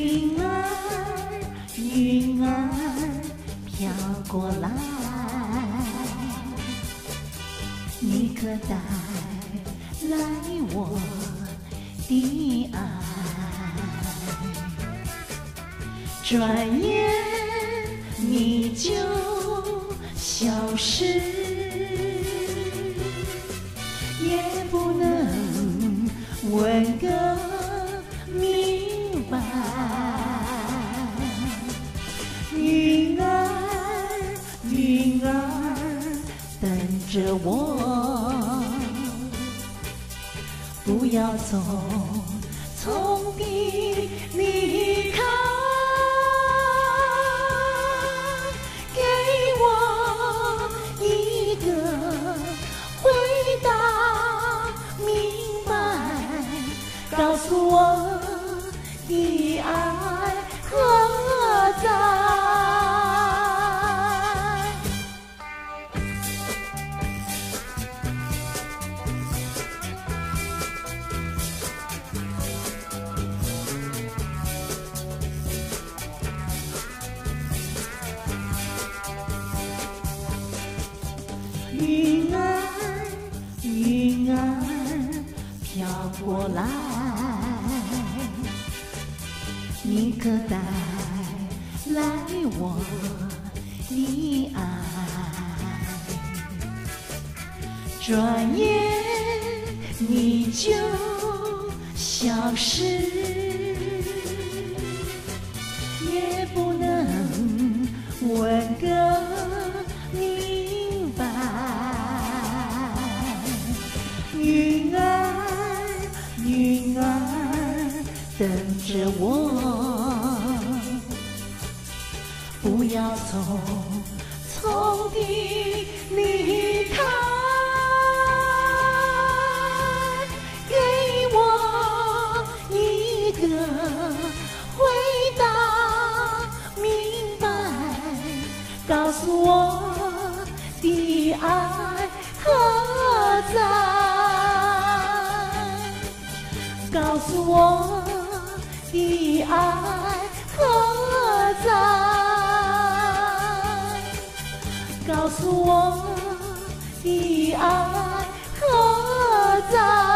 云儿，云儿飘过来，你可带来我的爱？转眼你就消失，也不能问个明白。云儿，云儿，等着我，不要匆匆地离开。给我一个回答，明白，告诉我的爱何在？云儿，云儿飘过来，你可带来我的爱？转眼你就消失，也不能问个明白。云儿，云儿，等着我，不要匆匆地离开。给我一个回答，明白，告诉我的爱何在？告诉我的爱何在？告诉我的爱何在？